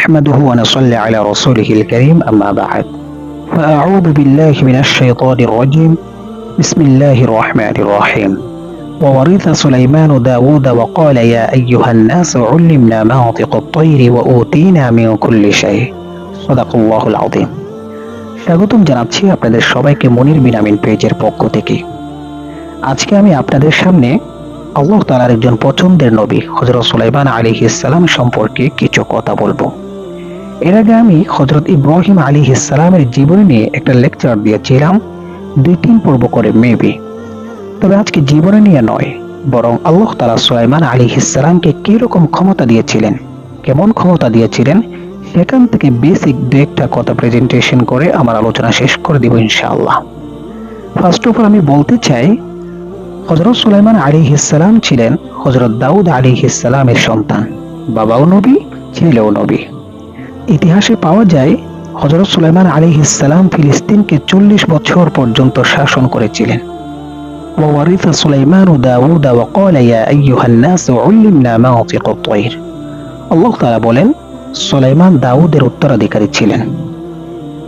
نحمده ونصلي على رسوله الكريم أما بعد فأعوذ بالله من الشيطان الرجيم بسم الله الرحمن الرحيم وورث سليمان داود وقال يا أيها الناس علمنا منطق الطير وأوتينا من كل شيء صدق الله العظيم স্বাগতম জানাচ্ছি আপনাদের সবাইকে মনির বিন আমিন পেজের পক্ষ থেকে। আজকে আমি আপনাদের সামনে আল্লাহ তাআলার একজন পছন্দের নবী হযরত সুলাইমান আলাইহিস সালাম সম্পর্কে কিছু কথা বলবো। এর আগে আমি হযরত ইব্রাহিম আলাইহিস সালামের জীবনী নিয়ে একটা লেকচার দিয়েছিলাম 2-3 পর্ব করে মেবি। তবে আজকে জীবনী নিয়ে নয়, বরং আল্লাহ তাআলা সুলাইমান আলাইহিস সালামকে কি রকম ক্ষমতা দিয়েছিলেন, কেমন ক্ষমতা দিয়েছিলেন, সেখান থেকে বেসিক একটা কথা প্রেজেন্টেশন করে আমার আলোচনা শেষ করে দিব ইনশাআল্লাহ। ফার্স্ট অফ অল আমি বলতে চাই, হযরত সুলাইমান আলাইহিস সালাম ছিলেন হযরত দাউদ আলাইহিস সালামের সন্তান, বাবাও নবী, ছেলেও নবী। ইতিহাসে পাওয়া যায় হযরত সুলাইমান আলাইহিস সালাম ফিলিস্তিনকে 40 বছর পর্যন্ত শাসন করেছিলেন। وورث سليمان داود وقال يا أيها الناس علمنا منطق الطير। আল্লাহ তাআলা বলেন সুলাইমান দাউদের উত্তরাধিকারী ছিলেন।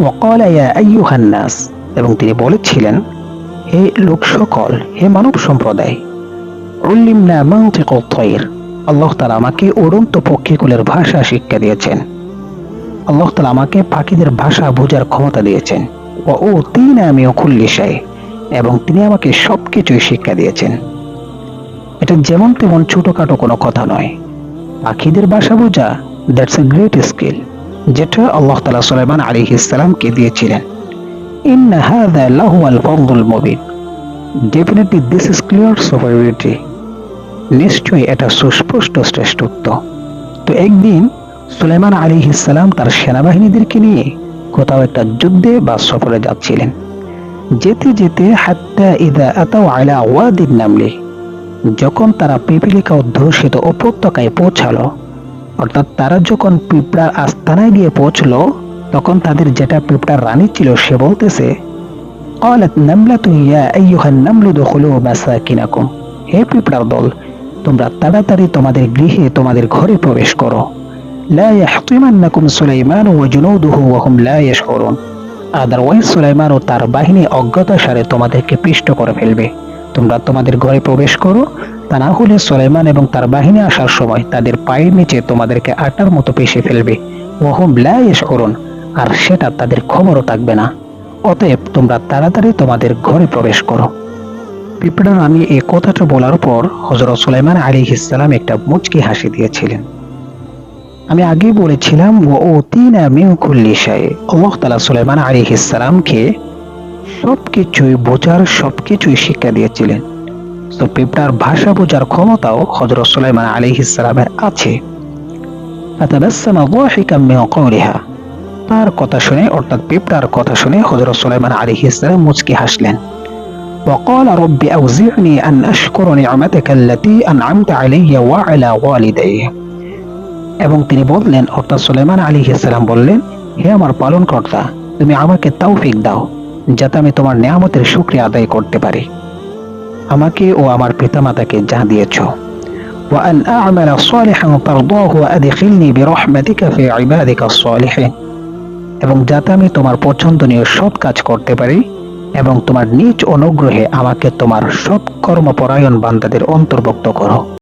وقال يا أيها الناس, এবং তিনি বলেছিলেন হে লোক সকল, হে মানব সম্প্রদায়, উল্লিমনা মানতিক আত-তায়র, আল্লাহ তাআলা আমাকে উড়ন্ত পক্ষীকুলের ভাষা শিক্ষা দিয়েছেন। আল্লাহ তাআলা আমাকে পাখিদের ভাষা বোঝার ক্ষমতা দিয়েছেন। ওয়া উতিনা মিন কুল্লি শাই, এবং তিনি আমাকে সবকিছুই শিক্ষা দিয়েছেন। এটা যেমন তেমন ছোটখাটো কোনো কথা নয়। পাখিদের ভাষা বোঝা, দ্যাটস এ গ্রেট স্কিল, যেটা আল্লাহ তাআলা সুলাইমান আলাইহিস সালামকে দিয়েছিলেন। ইন্না হাযা লাহুয়াল ফাদলুল Mubin, definitely this is clear superiority, নিশ্চয়ই এটা সুস্পষ্ট শ্রেষ্ঠত্ব। তো একদিন সুলাইমান আলাইহিস সালাম তার সেনাবাহিনীদেরকে নিয়ে কোথাও একটা যুদ্ধে বা সফরে যাচ্ছিলেন। যেতে যেতে হাত্তা ইযা আতাউ আলা ওয়াদিন নামলি, যখন তারা পিপিলিকা অধ্যুষিত উপত্যকায় পৌঁছালো, অর্থাৎ তারা যখন পিঁপড়ার আস্তানায় গিয়ে পৌঁছলো, তখন তাদের যেটা পিঁপড়ার রানী ছিল সে বলতেছে ক্বালাত নামলাতু ইয়া আইয়ুহান নামলু দুখুলু মাসাকিনাকুম, হে পিঁপড়ার দল, তোমরা তাড়াতাড়ি তোমাদের গৃহে, তোমাদের ঘরে প্রবেশ করো। লা ইয়াহতিমান্নাকুম সুলাইমান ওয়া জুনুদুহু ওয়া হুম লা ইয়াশউরুন, আদারওয়াইজ সুলাইমান ও তার বাহিনী অজ্ঞাতসারে তোমাদেরকে পিষ্ট করে ফেলবে। তোমরা তোমাদের ঘরে প্রবেশ করো, তা না হলে সুলাইমান এবং তার বাহিনী আসার সময় তাদের পায়ের নিচে তোমাদেরকে আটার মতো পেষে ফেলবে। ওয়া হুম লা ইয়াশউরুন, আর সেটা তাদের খবরও থাকবে না। অতএব তোমরা তাড়াতাড়ি তোমাদের ঘরে প্রবেশ করো। পিঁপড়া রানী এই কথাটা বলার পর হযরত সুলাইমান আলাইহিস সালাম একটা মুচকি হাসি দিয়েছিলেন। আমি আগেই বলেছিলাম ওয়া উতিনা মিন কুল্লি শাই, আল্লাহ তাআলা সুলাইমান আলাইহিস সালামকে সবকিছুই বোঝার, সবকিছুই শিক্ষা দিয়েছিলেন। তো পিঁপড়ার ভাষা বোঝার ক্ষমতাও হযরত সুলাইমান আলাইহিস সালামের আছে। ফাতাবাসসামা যাহিকাম মিন কওলিহা, তার কথা শুনে, অর্থাৎ পিঁপড়ার কথা শুনে হযরত সুলাইমান আলাইহিস সালাম মুচকি হাসলেন। وقال رب أوزعني أن أشكر نعمتك التي أنعمت علي وعلى والدي, এবং তিনি বললেন, অর্থাৎ সুলাইমান আলাইহিস সালাম বললেন, হে আমার পালনকর্তা, তুমি আমাকে তৌফিক দাও যাতে আমি তোমার নিয়ামতের শুকরিয়া আদায় করতে পারি, আমাকে ও আমার পিতামাতাকে যা দিয়েছো। ওয়া আন আ'মালা সালিহান তারদাহু ওয়া আদখিলনি বিরহমাতিকা ফি ইবাদিকা আস-সালিহিন, এবং যাতে আমি তোমার পছন্দনীয় সৎ কাজ করতে পারি এবং তোমার নিজ অনুগ্রহে আমাকে তোমার সৎ কর্মপরায়ণ বান্দাদের অন্তর্ভুক্ত করো।